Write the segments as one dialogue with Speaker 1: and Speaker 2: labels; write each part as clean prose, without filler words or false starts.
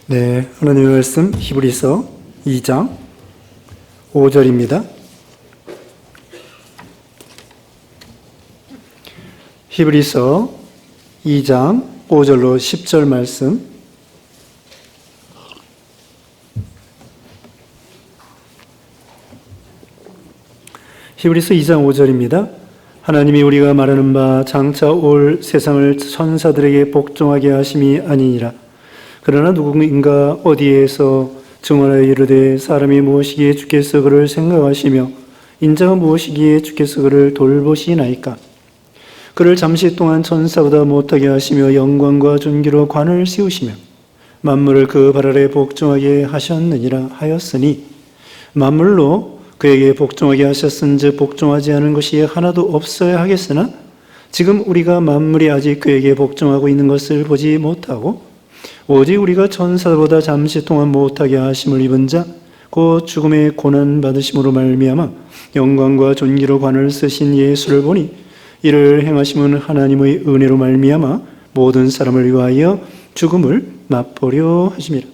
Speaker 1: 네, 하나님의 말씀 히브리서 2장 5절입니다. 히브리서 2장 5절로 10절 말씀. 히브리서 2장 5절입니다. 하나님이 우리가 말하는 바 장차 올 세상을 천사들에게 복종하게 하심이 아니니라. 그러나 누구인가 어디에서 증언하여 이르되 사람이 무엇이기에 주께서 그를 생각하시며 인자가 무엇이기에 주께서 그를 돌보시나이까. 그를 잠시 동안 천사보다 못하게 하시며 영광과 존귀로 관을 씌우시며 만물을 그 발 아래 복종하게 하셨느니라 하였으니, 만물로 그에게 복종하게 하셨은즉 복종하지 않은 것이 하나도 없어야 하겠으나 지금 우리가 만물이 아직 그에게 복종하고 있는 것을 보지 못하고 오직 우리가 천사보다 잠시 동안 못하게 하심을 입은 자 곧 죽음의 고난 받으심으로 말미암아 영광과 존귀로 관을 쓰신 예수를 보니, 이를 행하심은 하나님의 은혜로 말미암아 모든 사람을 위하여 죽음을 맛보려 하심이라.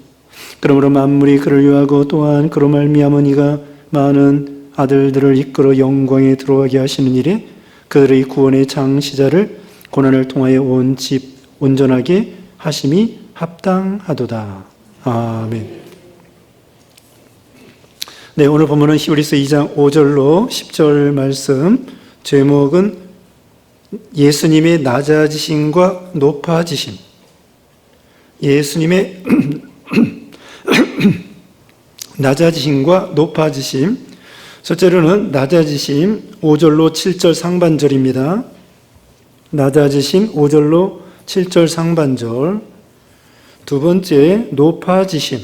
Speaker 1: 그러므로 만물이 그를 위하고 또한 그로 말미암아 이가 많은 아들들을 이끌어 영광에 들어가게 하시는 일에 그들의 구원의 창시자를 고난을 통하여 온 집 온전하게 하심이 합당하도다. 아멘. 네, 오늘 본문은 히브리서 2장 5절로 10절 말씀, 제목은 예수님의 낮아지심과 높아지심. 예수님의 낮아지심과 높아지심. 첫째로는 낮아지심 5절로 7절 상반절입니다. 낮아지심 5절로 7절 상반절. 두 번째, 높아지심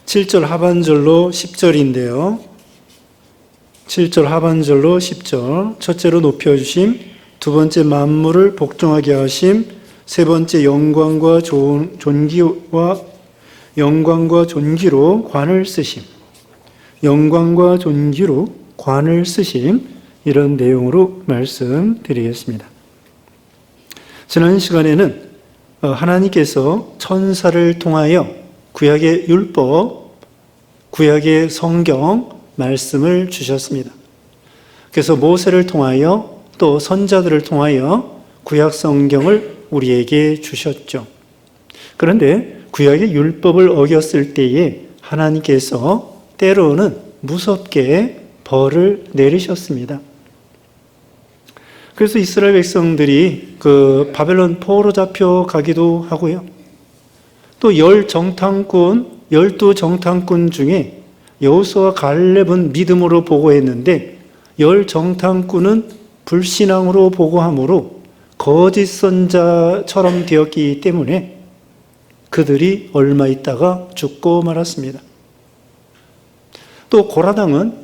Speaker 1: 7절 하반절로 10절인데요. 7절 하반절로 10절. 첫째로 높여주심, 두 번째 만물을 복종하게 하심, 세 번째 영광과 존귀로 관을 쓰심. 영광과 존귀로 관을 쓰심, 이런 내용으로 말씀드리겠습니다. 지난 시간에는 하나님께서 천사를 통하여 구약의 율법, 구약의 성경 말씀을 주셨습니다. 그래서 모세를 통하여 또 선자들을 통하여 구약 성경을 우리에게 주셨죠. 그런데 구약의 율법을 어겼을 때에 하나님께서 때로는 무섭게 벌을 내리셨습니다. 그래서 이스라엘 백성들이 바벨론 포로 잡혀가기도 하고요. 또 12 정탐꾼 중에 여호수아와 갈렙은 믿음으로 보고했는데 10 정탐꾼은 불신앙으로 보고함으로 거짓 선자처럼 되었기 때문에 그들이 얼마 있다가 죽고 말았습니다. 또 고라당은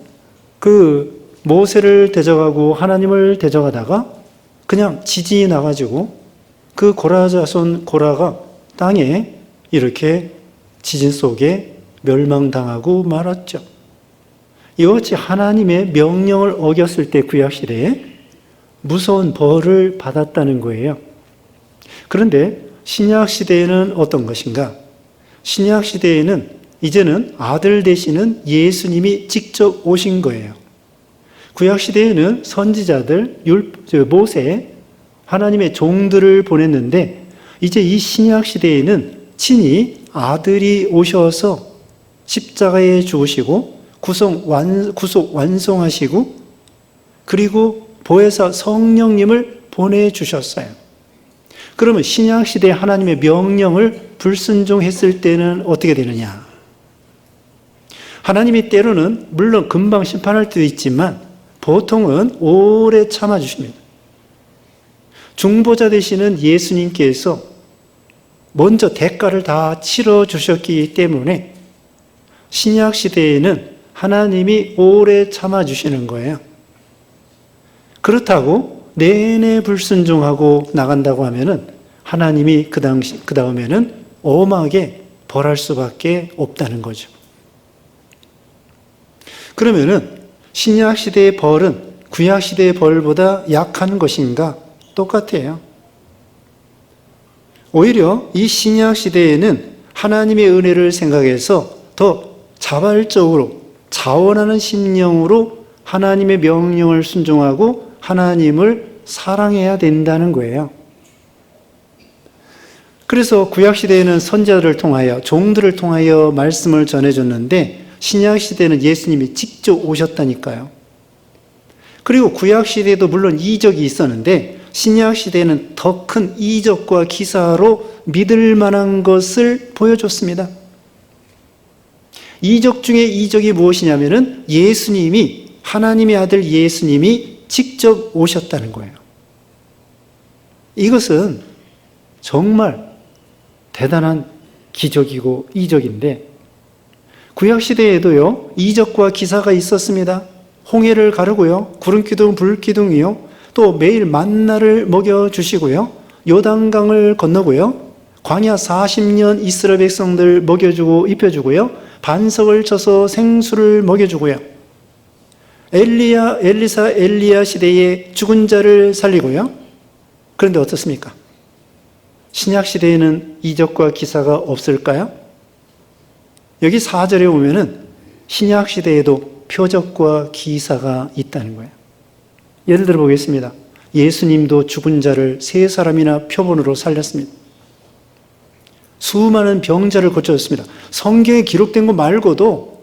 Speaker 1: 모세를 대적하고 하나님을 대적하다가 그냥 지진이 나가지고 그 고라 자손 고라가 땅에 이렇게 지진 속에 멸망당하고 말았죠. 이와 같이 하나님의 명령을 어겼을 때 구약시대에 무서운 벌을 받았다는 거예요. 그런데 신약시대에는 어떤 것인가? 신약시대에는 이제는 아들 되시는 예수님이 직접 오신 거예요. 구약시대에는 선지자들, 모세, 하나님의 종들을 보냈는데 이제 이 신약시대에는 친히 아들이 오셔서 십자가에 죽으시고 구속 완성하시고 그리고 보혜사 성령님을 보내주셨어요. 그러면 신약시대 하나님의 명령을 불순종했을 때는 어떻게 되느냐? 하나님이 때로는 물론 금방 심판할 때도 있지만 보통은 오래 참아주십니다. 중보자 되시는 예수님께서 먼저 대가를 다 치러주셨기 때문에 신약시대에는 하나님이 오래 참아주시는 거예요. 그렇다고 내내 불순종하고 나간다고 하면은 하나님이 그 다음에는 엄하게 벌할 수밖에 없다는 거죠. 그러면은 신약시대의 벌은 구약시대의 벌보다 약한 것인가? 똑같아요. 오히려 이 신약시대에는 하나님의 은혜를 생각해서 더 자발적으로 자원하는 심령으로 하나님의 명령을 순종하고 하나님을 사랑해야 된다는 거예요. 그래서 구약시대에는 선지자들을 통하여, 종들을 통하여 말씀을 전해줬는데 신약시대는 예수님이 직접 오셨다니까요. 그리고 구약시대에도 물론 이적이 있었는데 신약시대에는 더 큰 이적과 기사로 믿을 만한 것을 보여줬습니다. 이적 중에 이적이 무엇이냐면은 예수님이, 하나님의 아들 예수님이 직접 오셨다는 거예요. 이것은 정말 대단한 기적이고 이적인데 구약시대에도요, 이적과 기사가 있었습니다. 홍해를 가르고요, 구름기둥, 불기둥이요, 또 매일 만나를 먹여주시고요, 요단강을 건너고요, 광야 40년 이스라엘 백성들 먹여주고 입혀주고요, 반석을 쳐서 생수를 먹여주고요, 엘리야 시대에 죽은 자를 살리고요. 그런데 어떻습니까? 신약 시대에는 이적과 기사가 없을까요? 여기 4절에 보면은 신약 시대에도 표적과 기사가 있다는 거예요. 예를 들어 보겠습니다. 예수님도 죽은 자를 3사람이나 표본으로 살렸습니다. 수많은 병자를 고쳐줬습니다. 성경에 기록된 것 말고도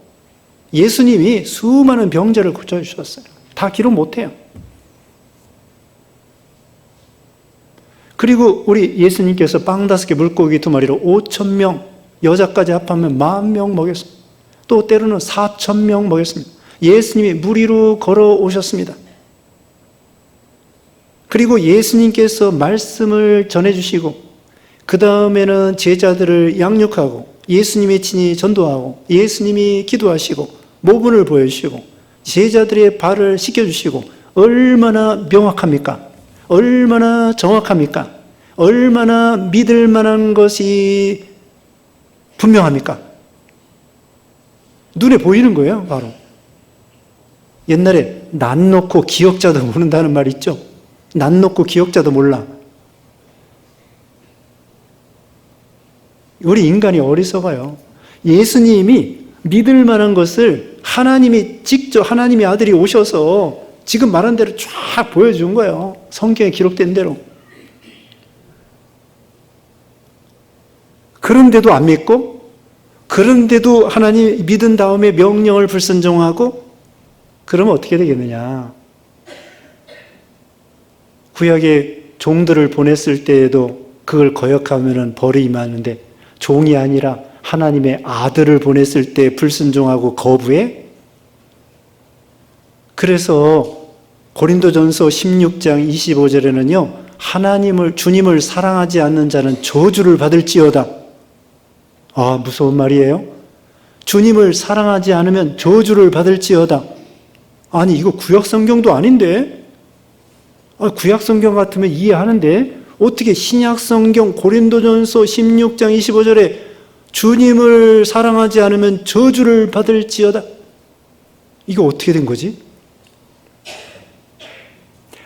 Speaker 1: 예수님이 수많은 병자를 고쳐주셨어요. 다 기록 못해요. 그리고 우리 예수님께서 빵 5개, 물고기 2마리로 5,000명, 여자까지 합하면 10,000명 먹였습니다. 또 때로는 4,000명 먹였습니다. 예수님이 물 위로 걸어오셨습니다. 그리고 예수님께서 말씀을 전해주시고 그 다음에는 제자들을 양육하고 예수님이 친히 전도하고 예수님이 기도하시고 모분을 보여주시고 제자들의 발을 씻겨주시고 얼마나 명확합니까? 얼마나 정확합니까? 얼마나 믿을 만한 것이 분명합니까? 눈에 보이는 거예요, 바로. 옛날에 난 놓고 기억자도 모른다는 말 있죠? 난 놓고 기억자도 몰라. 우리 인간이 어리석어요. 예수님이 믿을 만한 것을 하나님이 직접, 하나님의 아들이 오셔서 지금 말한 대로 쫙 보여준 거예요. 성경에 기록된 대로. 그런데도 안 믿고, 그런데도 하나님 믿은 다음에 명령을 불순종하고, 그러면 어떻게 되겠느냐. 구약에 종들을 보냈을 때에도 그걸 거역하면 벌이 임하는데 종이 아니라 하나님의 아들을 보냈을 때 불순종하고 거부해? 그래서 고린도전서 16장 25절에는요, 주님을 사랑하지 않는 자는 저주를 받을지어다. 아, 무서운 말이에요. 주님을 사랑하지 않으면 저주를 받을지어다. 아니, 이거 구약 성경도 아닌데? 구약 성경 같으면 이해하는데 어떻게 신약 성경 고린도전서 16장 25절에 주님을 사랑하지 않으면 저주를 받을지어다. 이거 어떻게 된 거지?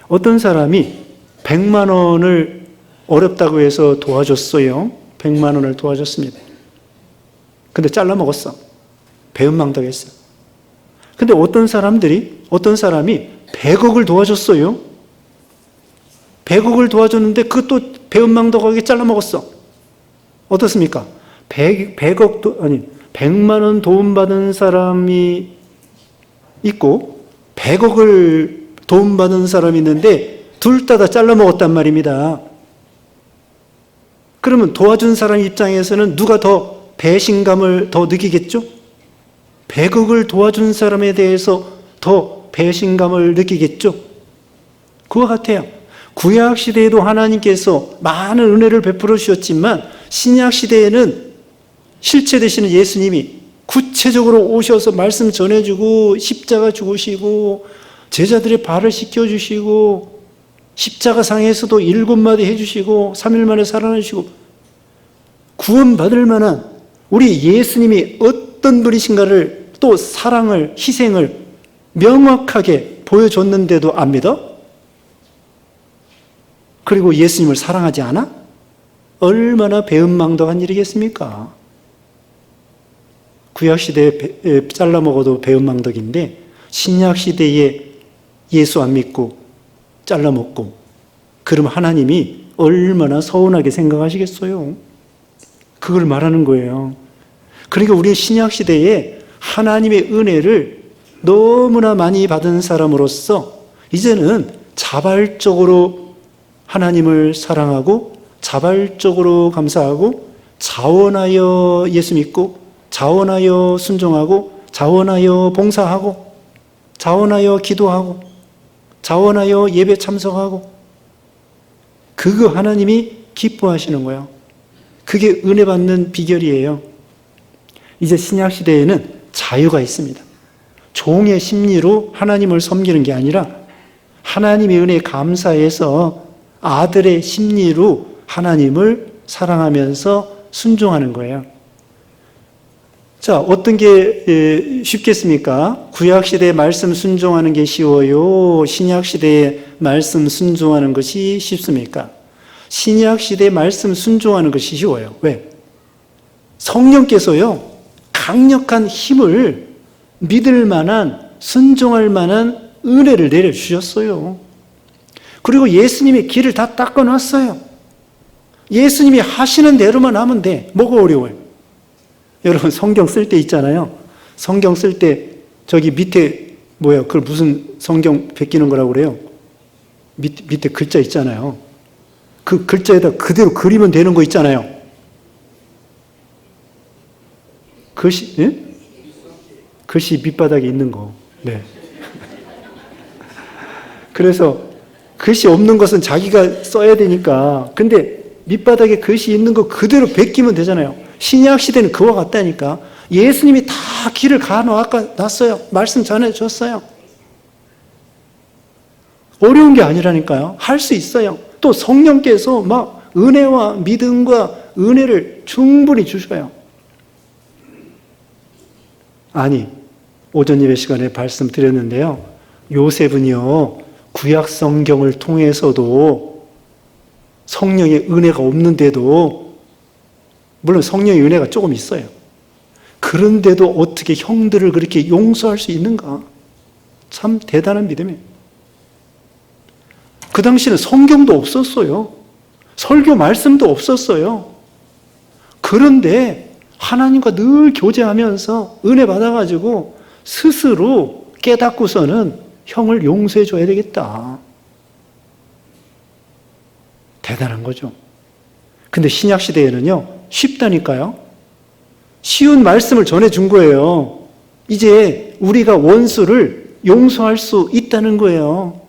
Speaker 1: 어떤 사람이 100만 원을 어렵다고 해서 도와줬어요. 100만 원을 도와줬습니다. 근데 잘라 먹었어. 배은망덕했어. 근데 어떤 사람이 100억을 도와줬어요. 100억을 도와줬는데 그것도 배은망덕하게 잘라 먹었어. 어떻습니까? 100만 원 도움받은 사람이 있고 100억을 도움받은 사람이 있는데 둘 다 잘라 먹었단 말입니다. 그러면 도와준 사람 입장에서는 누가 더 배신감을 더 느끼겠죠? 100억을 도와준 사람에 대해서 더 배신감을 느끼겠죠? 그와 같아요. 구약 시대에도 하나님께서 많은 은혜를 베풀어 주셨지만 신약 시대에는 실체 되시는 예수님이 구체적으로 오셔서 말씀 전해주고 십자가 죽으시고 제자들의 발을 씻겨주시고 십자가상에서도 7마디 해주시고 3일 만에 살아나시고 구원받을 만한 우리 예수님이 어떤 분이신가를 또 사랑을, 희생을 명확하게 보여줬는데도 안 믿어? 그리고 예수님을 사랑하지 않아? 얼마나 배은망덕한 일이겠습니까? 구약시대에 잘라 먹어도 배은망덕인데 신약시대에 예수 안 믿고 잘라 먹고 그러면 하나님이 얼마나 서운하게 생각하시겠어요? 그걸 말하는 거예요. 그러니까 우리 신약시대에 하나님의 은혜를 너무나 많이 받은 사람으로서 이제는 자발적으로 하나님을 사랑하고 자발적으로 감사하고 자원하여 예수 믿고 자원하여 순종하고 자원하여 봉사하고 자원하여 기도하고 자원하여 예배 참석하고 그거 하나님이 기뻐하시는 거예요. 그게 은혜 받는 비결이에요. 이제 신약 시대에는 자유가 있습니다. 종의 심리로 하나님을 섬기는 게 아니라 하나님의 은혜에 감사해서 아들의 심리로 하나님을 사랑하면서 순종하는 거예요. 자, 어떤 게 쉽겠습니까? 구약시대의 말씀 순종하는 게 쉬워요? 신약시대의 말씀 순종하는 것이 쉽습니까? 신약시대의 말씀 순종하는 것이 쉬워요. 왜? 성령께서요, 강력한 힘을 믿을 만한, 순종할 만한 은혜를 내려주셨어요. 그리고 예수님이 길을 다 닦아놨어요. 예수님이 하시는 대로만 하면 돼. 뭐가 어려워요? 여러분 성경 쓸 때 있잖아요. 성경 쓸 때 저기 밑에 그걸 무슨 성경 베끼는 거라고 그래요? 밑에 글자 있잖아요. 그 글자에다 그대로 그리면 되는 거 있잖아요. 글씨, 예? 글씨 밑바닥에 있는 거. 네. 그래서 글씨 없는 것은 자기가 써야 되니까. 근데 밑바닥에 글씨 있는 거 그대로 베끼면 되잖아요. 신약 시대는 그와 같다니까. 예수님이 다 길을 가놨어요. 말씀 전해줬어요. 어려운 게 아니라니까요. 할 수 있어요. 또 성령께서 막 은혜와 믿음과 은혜를 충분히 주셔요. 아니, 오전 예배 시간에 말씀드렸는데요. 요셉은요, 구약 성경을 통해서도 성령의 은혜가 없는데도, 물론 성령의 은혜가 조금 있어요. 그런데도 어떻게 형들을 그렇게 용서할 수 있는가? 참 대단한 믿음이에요. 그 당시에는 성경도 없었어요. 설교 말씀도 없었어요. 그런데 하나님과 늘 교제하면서 은혜 받아가지고 스스로 깨닫고서는 형을 용서해 줘야 되겠다. 대단한 거죠. 근데 신약 시대에는요, 쉽다니까요. 쉬운 말씀을 전해준 거예요. 이제 우리가 원수를 용서할 수 있다는 거예요.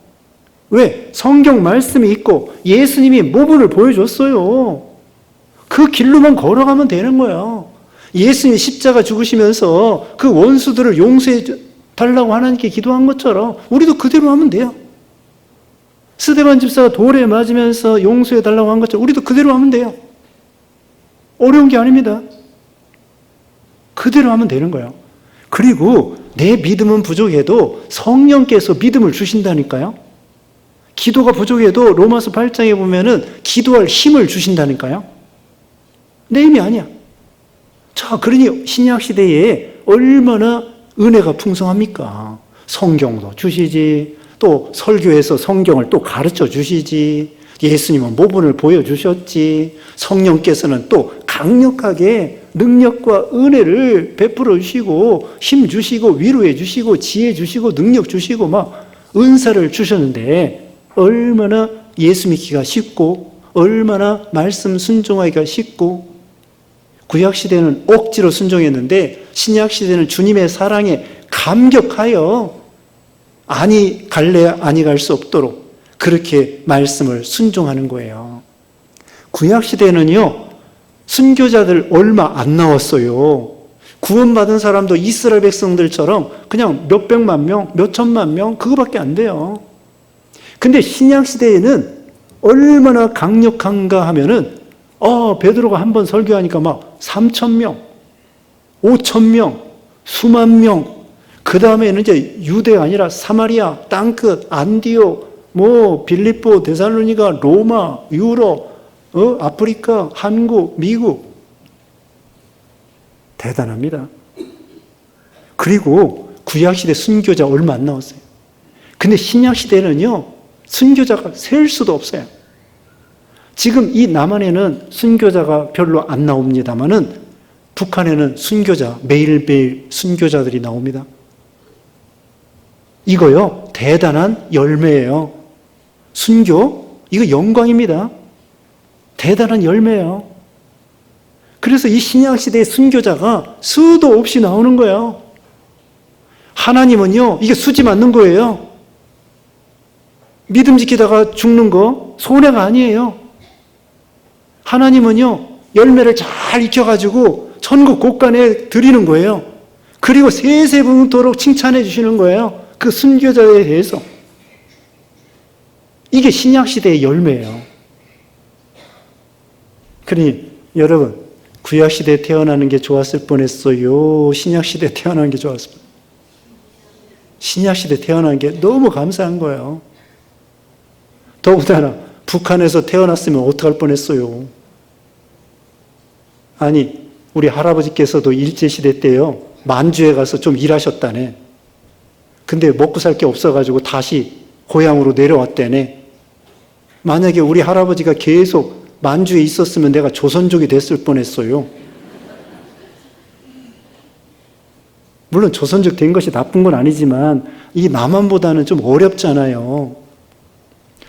Speaker 1: 왜? 성경 말씀이 있고 예수님이 모범을 보여줬어요. 그 길로만 걸어가면 되는 거예요. 예수님이 십자가 죽으시면서 그 원수들을 용서해 달라고 하나님께 기도한 것처럼 우리도 그대로 하면 돼요. 스데반 집사가 돌에 맞으면서 용서해 달라고 한 것처럼 우리도 그대로 하면 돼요. 어려운 게 아닙니다. 그대로 하면 되는 거예요. 그리고 내 믿음은 부족해도 성령께서 믿음을 주신다니까요. 기도가 부족해도 로마서 8장에 보면은 기도할 힘을 주신다니까요. 내 힘이 아니야. 자, 그러니 신약 시대에 얼마나 은혜가 풍성합니까? 성경도 주시지, 또 설교에서 성경을 또 가르쳐 주시지, 예수님은 모본을 보여주셨지, 성령께서는 또 강력하게 능력과 은혜를 베풀어 주시고 힘 주시고 위로해 주시고 지혜 주시고 능력 주시고 막 은사를 주셨는데 얼마나 예수 믿기가 쉽고 얼마나 말씀 순종하기가 쉽고. 구약시대는 억지로 순종했는데 신약시대는 주님의 사랑에 감격하여 아니 갈래 아니 갈 수 없도록 그렇게 말씀을 순종하는 거예요. 구약시대는요, 순교자들 얼마 안 나왔어요. 구원받은 사람도 이스라엘 백성들처럼 그냥 몇백만 명, 몇천만 명 그거밖에 안 돼요. 근데 신약시대에는 얼마나 강력한가 하면은 베드로가 한 번 설교하니까 막 3,000명, 5,000명, 수만 명, 그 다음에는 이제 유대가 아니라 사마리아, 땅끝, 안디옥, 빌립보, 데살로니가, 로마, 유럽, 아프리카, 한국, 미국. 대단합니다. 그리고 구약시대 순교자 얼마 안 나왔어요. 근데 신약시대는요, 순교자가 셀 수도 없어요. 지금 이 남한에는 순교자가 별로 안 나옵니다만은 북한에는 순교자, 매일매일 순교자들이 나옵니다. 이거요, 대단한 열매예요. 순교, 이거 영광입니다. 대단한 열매예요. 그래서 이 신약시대의 순교자가 수도 없이 나오는 거예요. 하나님은요, 이게 수지 맞는 거예요. 믿음 지키다가 죽는 거 손해가 아니에요. 하나님은요, 열매를 잘 익혀가지고 천국 곳간에 드리는 거예요. 그리고 세세분토록 칭찬해 주시는 거예요. 그 순교자에 대해서. 이게 신약시대의 열매예요. 그러니 여러분, 구약시대에 태어나는 게 좋았을 뻔했어요? 신약시대에 태어나는 게 좋았을 뻔했어요? 신약시대에 태어난 게 너무 감사한 거예요. 더군다나 북한에서 태어났으면 어떡할 뻔했어요? 아니, 우리 할아버지께서도 일제시대 때요, 만주에 가서 좀 일하셨다네. 근데 먹고 살 게 없어가지고 다시 고향으로 내려왔다네. 만약에 우리 할아버지가 계속 만주에 있었으면 내가 조선족이 됐을 뻔했어요. 물론 조선족 된 것이 나쁜 건 아니지만 이 남한보다는 좀 어렵잖아요.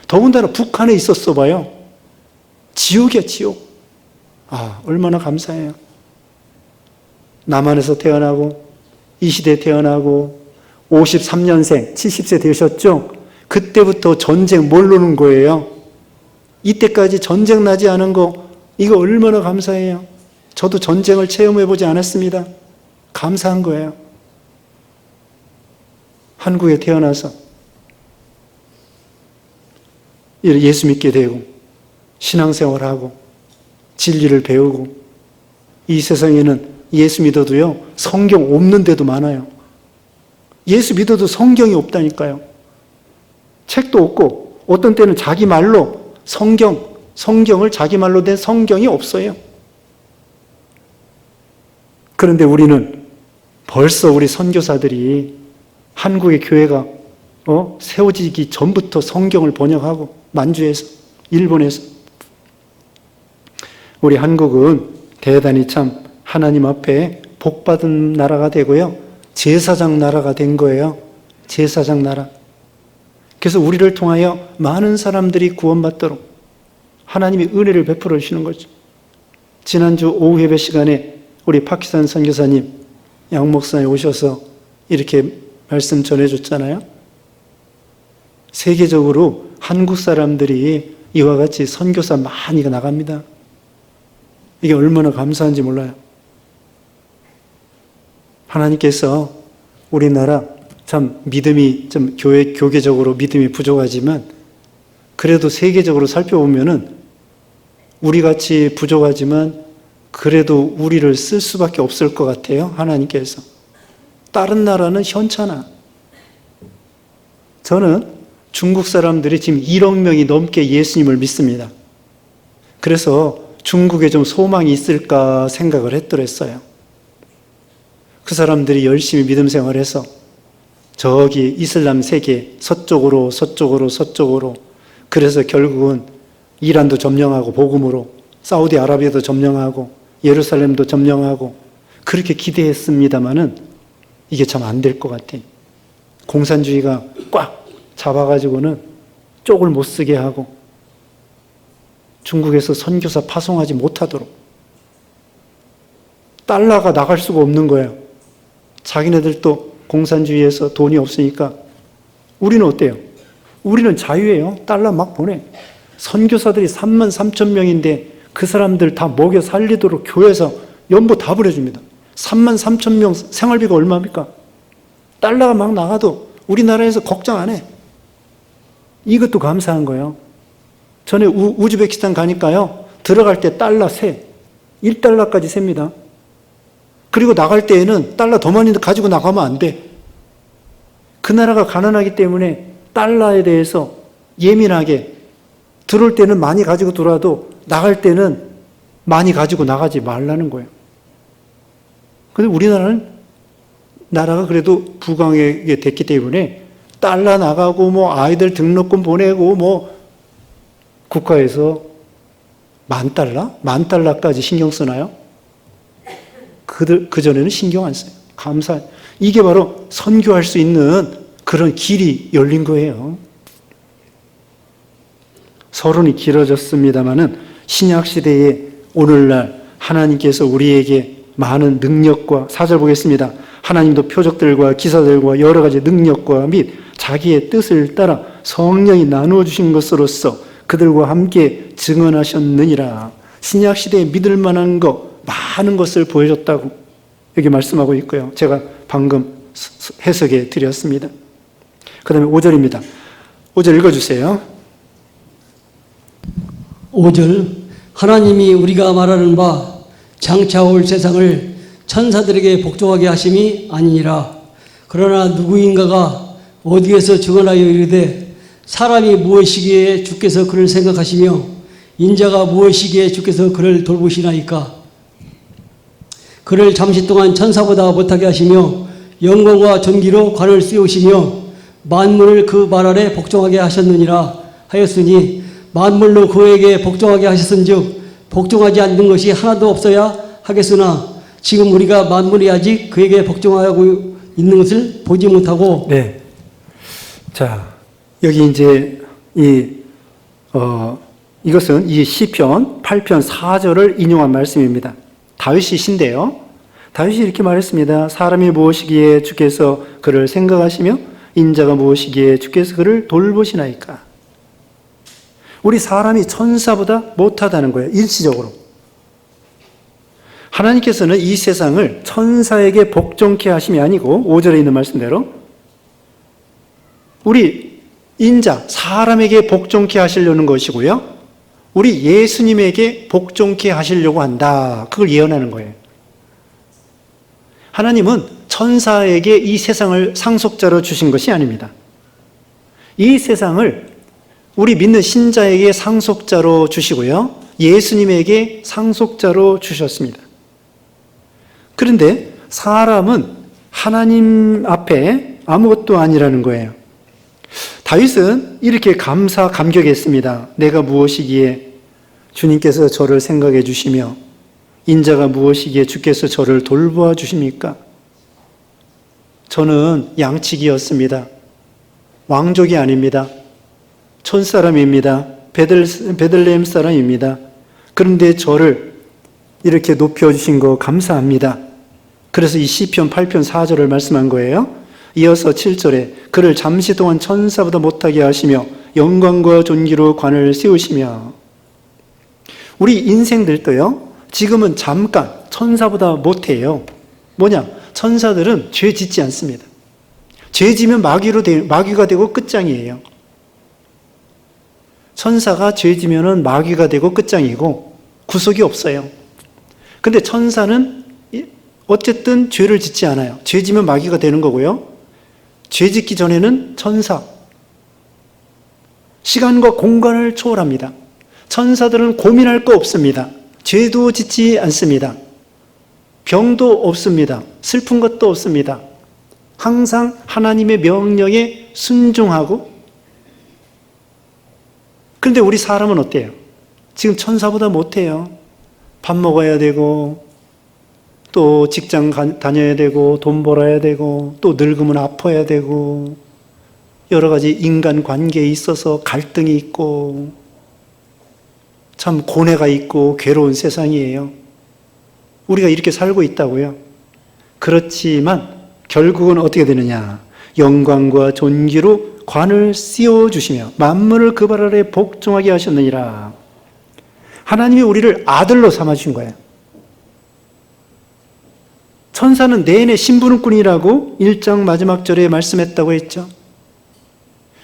Speaker 1: 더군다나 북한에 있었어 봐요. 지옥이야, 지옥. 아, 얼마나 감사해요. 남한에서 태어나고 이 시대에 태어나고 53년생, 70세 되셨죠? 그때부터 전쟁 모르는 거예요. 이때까지 전쟁 나지 않은 거, 이거 얼마나 감사해요. 저도 전쟁을 체험해보지 않았습니다. 감사한 거예요. 한국에 태어나서 예수 믿게 되고 신앙생활하고 진리를 배우고, 이 세상에는 예수 믿어도요, 성경 없는 데도 많아요. 예수 믿어도 성경이 없다니까요. 책도 없고 어떤 때는 자기 말로 성경을 자기 말로 된 성경이 없어요. 그런데 우리는 벌써 우리 선교사들이 한국의 교회가 세워지기 전부터 성경을 번역하고, 만주에서, 일본에서. 우리 한국은 대단히 참 하나님 앞에 복받은 나라가 되고요, 제사장 나라가 된 거예요. 제사장 나라. 그래서 우리를 통하여 많은 사람들이 구원받도록 하나님이 은혜를 베풀어 주시는 거죠. 지난주 오후 예배 시간에 우리 박희산 선교사님, 양 목사님 오셔서 이렇게 말씀 전해줬잖아요. 세계적으로 한국 사람들이 이와 같이 선교사 많이 나갑니다. 이게 얼마나 감사한지 몰라요. 하나님께서 우리나라 참 믿음이 좀 교계적으로 믿음이 부족하지만 그래도 세계적으로 살펴보면은 우리 같이 부족하지만 그래도 우리를 쓸 수밖에 없을 것 같아요. 하나님께서. 다른 나라는 현찮아. 저는 중국 사람들이 지금 1억 명이 넘게 예수님을 믿습니다. 그래서 중국에 좀 소망이 있을까 생각을 했더랬어요. 그 사람들이 열심히 믿음 생활해서 저기 이슬람 세계 서쪽으로 그래서 결국은 이란도 점령하고 복음으로, 사우디아라비아도 점령하고 예루살렘도 점령하고 그렇게 기대했습니다마는 이게 참 안 될 것 같아요. 공산주의가 꽉 잡아가지고는 쪽을 못 쓰게 하고 중국에서 선교사 파송하지 못하도록, 달러가 나갈 수가 없는 거예요. 자기네들도 공산주의에서 돈이 없으니까. 우리는 어때요? 우리는 자유예요. 달러 막 보내. 선교사들이 33,000명인데 그 사람들 다 먹여 살리도록 교회에서 연보 다 보내줍니다. 33,000명 생활비가 얼마입니까? 달러가 막 나가도 우리나라에서 걱정 안 해. 이것도 감사한 거예요. 전에 우즈베키스탄 가니까요, 들어갈 때 달러 세. 1달러까지 셉니다. 그리고 나갈 때에는 달러 더 많이 가지고 나가면 안 돼. 그 나라가 가난하기 때문에 달러에 대해서 예민하게, 들어올 때는 많이 가지고 들어와도 나갈 때는 많이 가지고 나가지 말라는 거예요. 근데 우리나라는 나라가 그래도 부강하게 됐기 때문에 달러 나가고 뭐 아이들 등록금 보내고 뭐 국가에서 만 달러까지 신경 쓰나요? 그전에는 신경 안 써요. 이게 바로 선교할 수 있는 그런 길이 열린 거예요. 서론이 길어졌습니다마는 신약시대에 오늘날 하나님께서 우리에게 많은 능력과, 4절 보겠습니다. 하나님도 표적들과 기사들과 여러 가지 능력과 및 자기의 뜻을 따라 성령이 나누어 주신 것으로서 그들과 함께 증언하셨느니라. 신약시대에 믿을 만한 것, 많은 것을 보여줬다고 여기 말씀하고 있고요. 제가 방금 해석해 드렸습니다. 그 다음에 5절입니다. 5절 읽어주세요.
Speaker 2: 5절 하나님이 우리가 말하는 바 장차 올 세상을 천사들에게 복종하게 하심이 아니니라. 그러나 누구인가가 어디에서 증언하여 이르되 사람이 무엇이기에 주께서 그를 생각하시며 인자가 무엇이기에 주께서 그를 돌보시나이까. 그를 잠시 동안 천사보다 못하게 하시며 영광과 존귀로 관을 씌우시며 만물을 그 말 아래 복종하게 하셨느니라 하였으니 만물로 그에게 복종하게 하셨은즉 복종하지 않는 것이 하나도 없어야 하겠으나 지금 우리가 만물이 아직 그에게 복종하고 있는 것을 보지 못하고.
Speaker 1: 네. 자, 여기 이제 이것은 이 시편 8편 4절을 인용한 말씀입니다. 다윗이 신데요. 다윗이 이렇게 말했습니다. 사람이 무엇이기에 주께서 그를 생각하시며 인자가 무엇이기에 주께서 그를 돌보시나이까. 우리 사람이 천사보다 못하다는 거예요. 일시적으로. 하나님께서는 이 세상을 천사에게 복종케 하심이 아니고 5절에 있는 말씀대로 우리 인자, 사람에게 복종케 하시려는 것이고요. 우리 예수님에게 복종케 하시려고 한다. 그걸 예언하는 거예요. 하나님은 천사에게 이 세상을 상속자로 주신 것이 아닙니다. 이 세상을 우리 믿는 신자에게 상속자로 주시고요. 예수님에게 상속자로 주셨습니다. 그런데 사람은 하나님 앞에 아무것도 아니라는 거예요. 다윗은 이렇게 감격했습니다. 내가 무엇이기에 주님께서 저를 생각해 주시며 인자가 무엇이기에 주께서 저를 돌보아 주십니까? 저는 양치기였습니다. 왕족이 아닙니다. 촌사람입니다. 베들레헴 사람입니다. 그런데 저를 이렇게 높여주신 거 감사합니다. 그래서 이 시편 8편 4절을 말씀한 거예요. 이어서 7절에 그를 잠시 동안 천사보다 못하게 하시며 영광과 존귀로 관을 씌우시며. 우리 인생들도요, 지금은 잠깐 천사보다 못해요. 뭐냐? 천사들은 죄 짓지 않습니다. 죄 지면 마귀가 되고 끝장이에요. 천사가 죄 지면은 마귀가 되고 끝장이고 구속이 없어요. 근데 천사는 어쨌든 죄를 짓지 않아요. 죄 지면 마귀가 되는 거고요. 죄 짓기 전에는 천사. 시간과 공간을 초월합니다. 천사들은 고민할 거 없습니다. 죄도 짓지 않습니다. 병도 없습니다. 슬픈 것도 없습니다. 항상 하나님의 명령에 순종하고. 그런데 우리 사람은 어때요? 지금 천사보다 못해요. 밥 먹어야 되고 또 직장 다녀야 되고 돈 벌어야 되고 또 늙으면 아파야 되고 여러 가지 인간관계에 있어서 갈등이 있고 참 고뇌가 있고 괴로운 세상이에요. 우리가 이렇게 살고 있다고요. 그렇지만 결국은 어떻게 되느냐? 영광과 존귀로 관을 씌워주시며 만물을 그 발 아래 복종하게 하셨느니라. 하나님이 우리를 아들로 삼아주신 거예요. 천사는 내내 심부름꾼이라고 1장 마지막 절에 말씀했다고 했죠.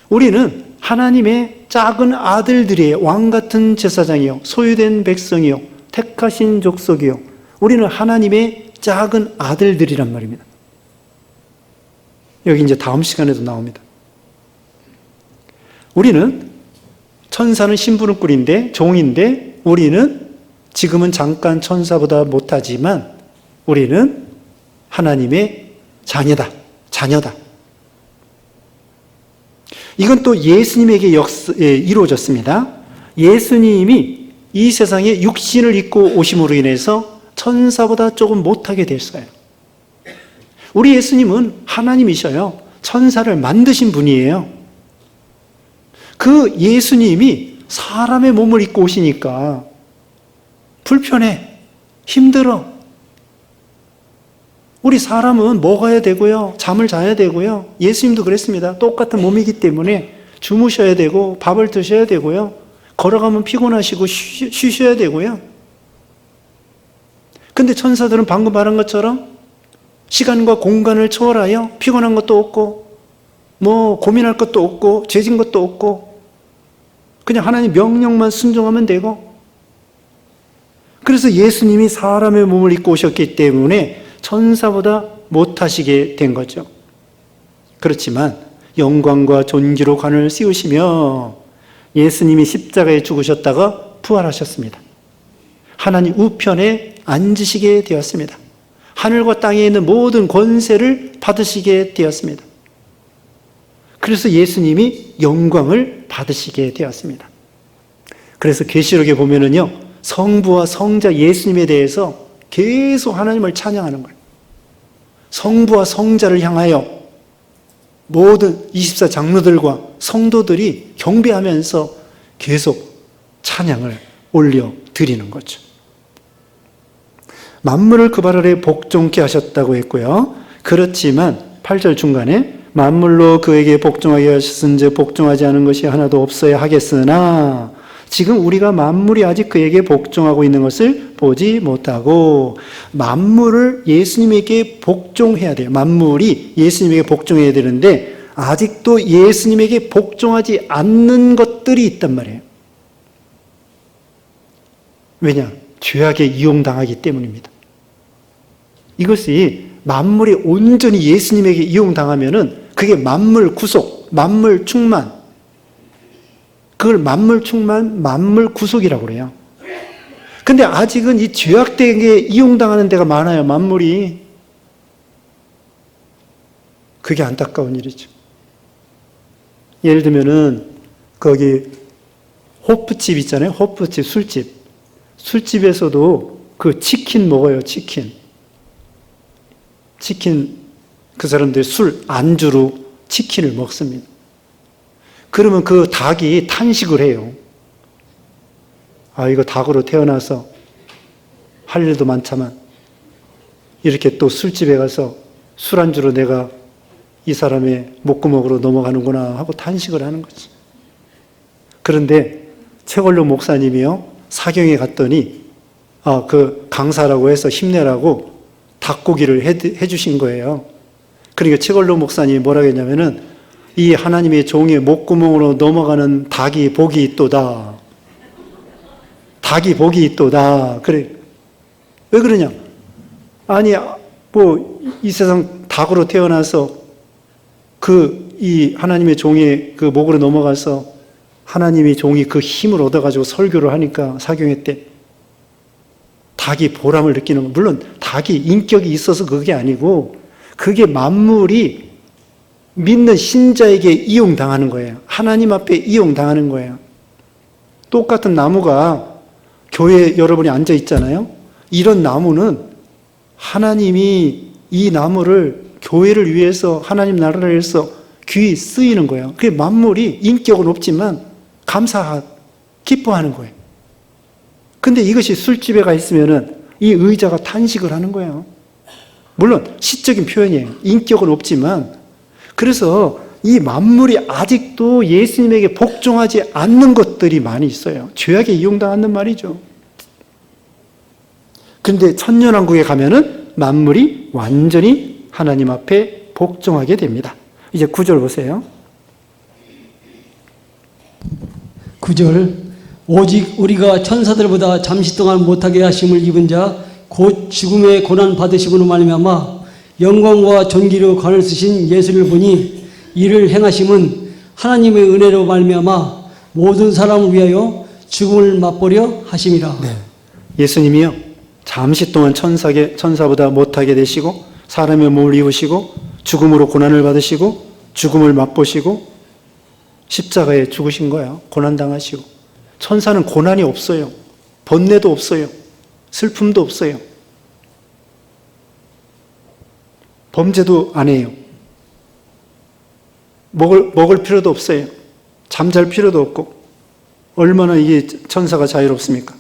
Speaker 1: 우리는 하나님의 작은 아들들이에요. 왕같은 제사장이요, 소유된 백성이요, 택하신 족속이요. 우리는 하나님의 작은 아들들이란 말입니다. 여기 이제 다음 시간에도 나옵니다. 우리는 천사는 심부름꾼인데 종인데 우리는 지금은 잠깐 천사보다 못하지만 우리는 하나님의 자녀다, 자녀다. 이건 또 예수님에게 이루어졌습니다. 예수님이 이 세상에 육신을 입고 오심으로 인해서 천사보다 조금 못하게 됐어요. 우리 예수님은 하나님이셔요. 천사를 만드신 분이에요. 그 예수님이 사람의 몸을 입고 오시니까 불편해, 힘들어. 우리 사람은 먹어야 되고요, 잠을 자야 되고요. 예수님도 그랬습니다. 똑같은 몸이기 때문에 주무셔야 되고 밥을 드셔야 되고요. 걸어가면 피곤하시고 쉬셔야 되고요. 근데 천사들은 방금 말한 것처럼 시간과 공간을 초월하여 피곤한 것도 없고 뭐 고민할 것도 없고 죄진 것도 없고 그냥 하나님 명령만 순종하면 되고, 그래서 예수님이 사람의 몸을 입고 오셨기 때문에 천사보다 못하시게 된 거죠. 그렇지만 영광과 존귀로 관을 씌우시며 예수님이 십자가에 죽으셨다가 부활하셨습니다. 하나님 우편에 앉으시게 되었습니다. 하늘과 땅에 있는 모든 권세를 받으시게 되었습니다. 그래서 예수님이 영광을 받으시게 되었습니다. 그래서 계시록에 보면은요, 성부와 성자 예수님에 대해서 계속 하나님을 찬양하는 거예요. 성부와 성자를 향하여 모든 24장로들과 성도들이 경배하면서 계속 찬양을 올려드리는 거죠. 만물을 그 발 아래 복종케 하셨다고 했고요. 그렇지만 8절 중간에 만물로 그에게 복종하게 하셨은즉 복종하지 않은 것이 하나도 없어야 하겠으나 지금 우리가 만물이 아직 그에게 복종하고 있는 것을 보지 못하고, 만물을 예수님에게 복종해야 돼요. 만물이 예수님에게 복종해야 되는데 아직도 예수님에게 복종하지 않는 것들이 있단 말이에요. 왜냐? 죄악에 이용당하기 때문입니다. 이것이 만물이 온전히 예수님에게 이용당하면은 그게 만물 구속, 만물 충만, 그걸 만물 충만, 만물 구속이라고 그래요. 근데 아직은 이 죄악되게 이용당하는 데가 많아요, 만물이. 그게 안타까운 일이죠. 예를 들면은 거기 호프집 있잖아요. 호프집, 술집. 술집에서도 그 치킨 먹어요, 치킨. 그 사람들이 술 안주로 치킨을 먹습니다. 그러면 그 닭이 탄식을 해요. 아, 이거 닭으로 태어나서 할 일도 많지만 이렇게 또 술집에 가서 술 안주로 내가 이 사람의 목구멍으로 넘어가는구나 하고 탄식을 하는 거지. 그런데 최걸로 목사님이요, 사경에 갔더니 그 강사라고 해서 힘내라고 닭고기를 해주신 거예요. 그러니까 최걸로 목사님이 뭐라고 했냐면은 이 하나님의 종의 목구멍으로 넘어가는 닭이 복이 있도다. 닭이 복이 있도다. 그래. 왜 그러냐? 아니, 뭐 이 세상 닭으로 태어나서 이 하나님의 종의 그 목으로 넘어가서 하나님의 종이 그 힘을 얻어가지고 설교를 하니까 사경회 때 닭이 보람을 느끼는 건, 물론 닭이 인격이 있어서 그게 아니고 그게 만물이 믿는 신자에게 이용당하는 거예요. 하나님 앞에 이용당하는 거예요. 똑같은 나무가 교회에 여러분이 앉아 있잖아요. 이런 나무는 하나님이 이 나무를 교회를 위해서, 하나님 나라를 위해서 귀히 쓰이는 거예요. 그게 만물이 인격은 없지만 기뻐하는 거예요. 근데 이것이 술집에 가 있으면은 이 의자가 탄식을 하는 거예요. 물론 시적인 표현이에요. 인격은 없지만. 그래서 이 만물이 아직도 예수님에게 복종하지 않는 것들이 많이 있어요. 죄악에 이용당하는 말이죠. 그런데 천년왕국에 가면은 만물이 완전히 하나님 앞에 복종하게 됩니다. 이제 9절 보세요.
Speaker 2: 9절, 오직 우리가 천사들보다 잠시 동안 못하게 하심을 입은 자 곧 죽음의 고난 받으심으로 말미암아 영광과 존귀로 관을 쓰신 예수를 보니 이를 행하심은 하나님의 은혜로 말미암아 모든 사람을 위하여 죽음을 맛보려 하심이라.
Speaker 1: 네. 예수님이요, 잠시 동안 천사보다 못하게 되시고 사람의 몸을 입으시고 죽음으로 고난을 받으시고 죽음을 맛보시고 십자가에 죽으신 거예요. 고난당하시고. 천사는 고난이 없어요. 번뇌도 없어요. 슬픔도 없어요. 범죄도 안 해요. 먹을 필요도 없어요. 잠잘 필요도 없고. 얼마나 이게 천사가 자유롭습니까?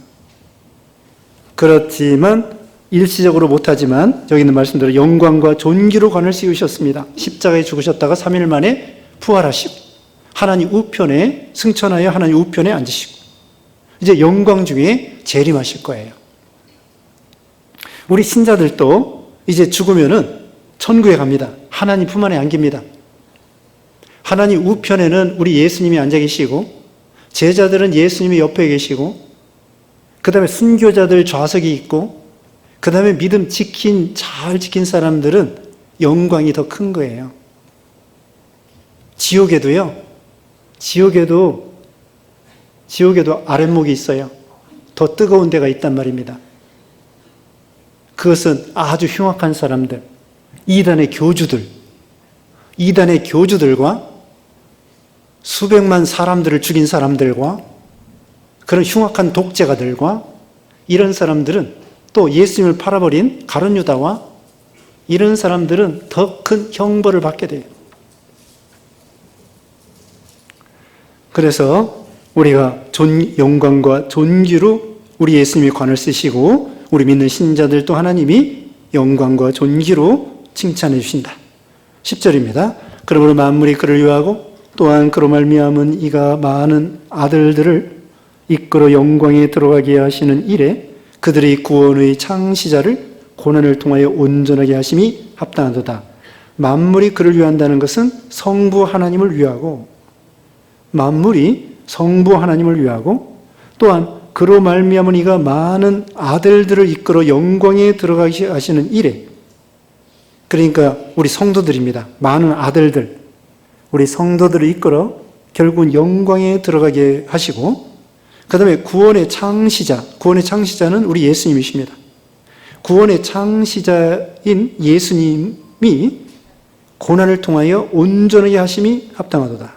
Speaker 1: 그렇지만 일시적으로 못하지만 여기 있는 말씀대로 영광과 존귀로 관을 씌우셨습니다. 십자가에 죽으셨다가 3일 만에 부활하시고 하나님 우편에 승천하여 하나님 우편에 앉으시고 이제 영광 중에 재림하실 거예요. 우리 신자들도 이제 죽으면은 천국에 갑니다. 하나님 품 안에 안깁니다. 하나님 우편에는 우리 예수님이 앉아 계시고 제자들은 예수님이 옆에 계시고 그 다음에 순교자들 좌석이 있고 그 다음에 믿음 잘 지킨 사람들은 영광이 더 큰 거예요. 지옥에도 아랫목이 있어요. 더 뜨거운 데가 있단 말입니다. 그것은 아주 흉악한 사람들, 이단의 교주들과 수백만 사람들을 죽인 사람들과 그런 흉악한 독재가들과 이런 사람들은 또 예수님을 팔아버린 가룟 유다와 이런 사람들은 더 큰 형벌을 받게 돼요. 그래서 우리가 영광과 존귀로 우리 예수님이 관을 쓰시고 우리 믿는 신자들도 하나님이 영광과 존귀로 칭찬해 주신다. 10절입니다. 그러므로 만물이 그를 위하고 또한 그로 말미암은 이가 많은 아들들을 이끌어 영광에 들어가게 하시는 일에 그들의 구원의 창시자를 고난을 통하여 온전하게 하심이 합당하도다. 만물이 그를 위한다는 것은 성부 하나님을 위하고 만물이 성부 하나님을 위하고 또한 그로 말미암은 이가 많은 아들들을 이끌어 영광에 들어가게 하시는 일에 그러니까 우리 성도들입니다. 많은 아들들 우리 성도들을 이끌어 결국은 영광에 들어가게 하시고 그 다음에 구원의 창시자는 우리 예수님이십니다. 구원의 창시자인 예수님이 고난을 통하여 온전하게 하심이 합당하도다.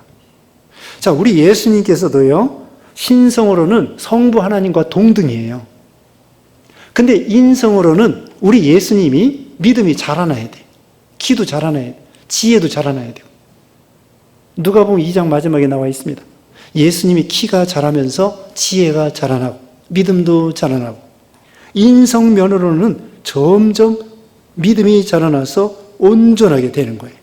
Speaker 1: 자, 우리 예수님께서도요, 신성으로는 성부 하나님과 동등이에요. 근데 인성으로는 우리 예수님이 믿음이 자라나야 돼. 키도 자라나야 돼. 지혜도 자라나야 돼요. 누가복음 2장 마지막에 나와 있습니다. 예수님이 키가 자라면서 지혜가 자라나고 믿음도 자라나고 인성면으로는 점점 믿음이 자라나서 온전하게 되는 거예요.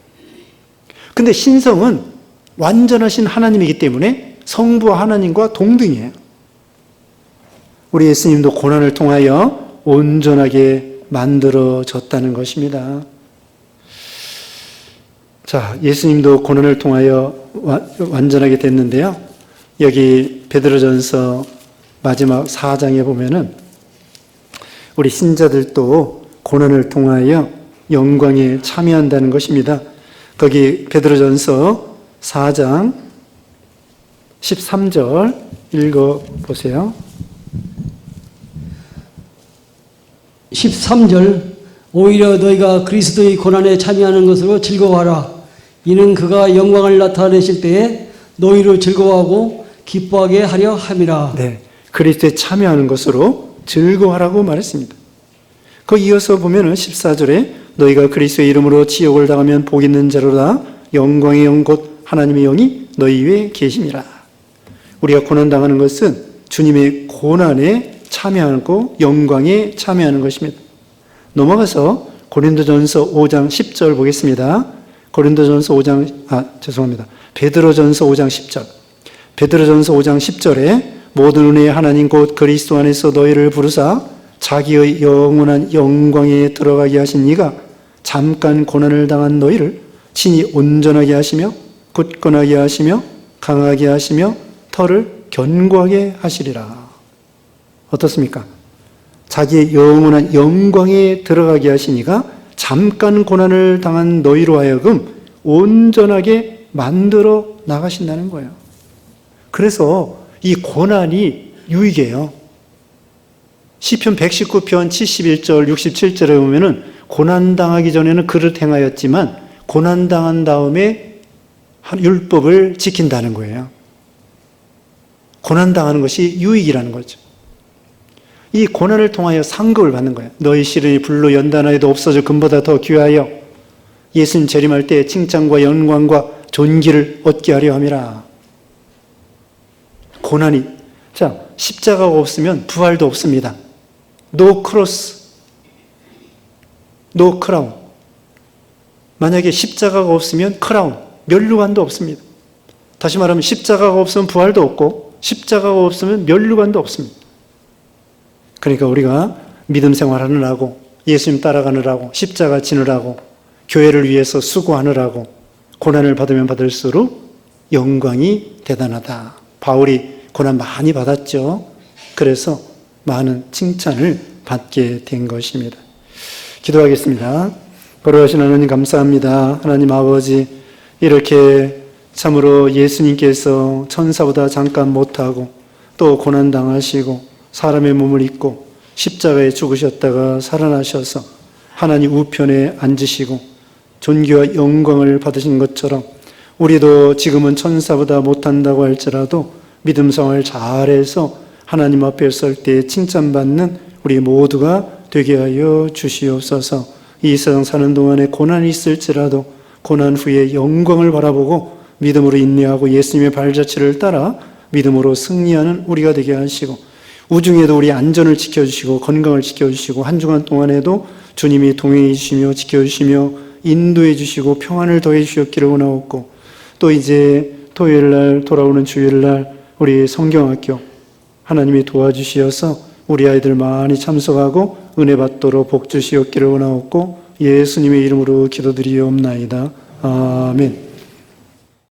Speaker 1: 근데 신성은 완전하신 하나님이기 때문에 성부와 하나님과 동등이에요. 우리 예수님도 고난을 통하여 온전하게 만들어졌다는 것입니다. 자, 예수님도 고난을 통하여 완전하게 됐는데요. 여기 베드로전서 마지막 4장에 보면은 우리 신자들도 고난을 통하여 영광에 참여한다는 것입니다. 거기 베드로전서 4장 13절 읽어보세요.
Speaker 2: 13절 오히려 너희가 그리스도의 고난에 참여하는 것으로 즐거워하라. 이는 그가 영광을 나타내실 때에 너희로 즐거워하고 기뻐하게 하려 함이라.
Speaker 1: 네, 그리스도에 참여하는 것으로 즐거워하라고 말했습니다. 거기 이어서 보면은 14절에 너희가 그리스도의 이름으로 지옥을 당하면 복 있는 자로다. 영광의 영 곧 하나님의 영이 너희 위에 계심이라. 우리가 고난당하는 것은 주님의 고난에 참여하고 영광에 참여하는 것입니다. 넘어가서 고린도전서 5장 10절 보겠습니다. 베드로전서 5장 10절. 베드로전서 5장 10절에 모든 은혜의 하나님 곧 그리스도 안에서 너희를 부르사 자기의 영원한 영광에 들어가게 하신 이가 잠깐 고난을 당한 너희를 친히 온전하게 하시며 굳건하게 하시며 강하게 하시며 터를 견고하게 하시리라. 어떻습니까? 자기의 영원한 영광에 들어가게 하신 이가 잠깐 고난을 당한 너희로 하여금 온전하게 만들어 나가신다는 거예요. 그래서 이 고난이 유익이에요. 시편 119편 71절 67절에 보면은 고난당하기 전에는 그릇 행하였지만 고난당한 다음에 율법을 지킨다는 거예요. 고난당하는 것이 유익이라는 거죠. 이 고난을 통하여 상급을 받는 거예요. 너희 시련이 불로 연단하여도 없어져 금보다 더 귀하여 예수님 재림할 때 칭찬과 영광과 존귀를 얻게 하려 함이라. 고난이, 자, 십자가가 없으면 부활도 없습니다. No cross, no crown. 만약에 십자가가 없으면 크라운, 면류관도 없습니다. 다시 말하면 십자가가 없으면 부활도 없고 십자가가 없으면 면류관도 없습니다. 그러니까 우리가 믿음 생활하느라고, 예수님 따라가느라고, 십자가 지느라고, 교회를 위해서 수고하느라고 고난을 받으면 받을수록 영광이 대단하다. 바울이 고난 많이 받았죠. 그래서 많은 칭찬을 받게 된 것입니다. 기도하겠습니다. 거룩하신 하나님 감사합니다. 하나님 아버지, 이렇게 참으로 예수님께서 천사보다 잠깐 못하고 또 고난당하시고 사람의 몸을 입고 십자가에 죽으셨다가 살아나셔서 하나님 우편에 앉으시고 존귀와 영광을 받으신 것처럼 우리도 지금은 천사보다 못한다고 할지라도 믿음 생활을 잘해서 하나님 앞에 설 때 칭찬받는 우리 모두가 되게 하여 주시옵소서. 이 세상 사는 동안에 고난이 있을지라도 고난 후에 영광을 바라보고 믿음으로 인내하고 예수님의 발자취를 따라 믿음으로 승리하는 우리가 되게 하시고, 우중에도 우리 안전을 지켜주시고 건강을 지켜주시고 한 주간 동안에도 주님이 동행해 주시며 지켜주시며 인도해 주시고 평안을 더해 주셨기를 원하옵고, 또 이제 토요일날 돌아오는 주일날 우리 성경학교 하나님이 도와주시어서 우리 아이들 많이 참석하고 은혜 받도록 복 주시옵기를 원하옵고 예수님의 이름으로 기도드리옵나이다. 아멘.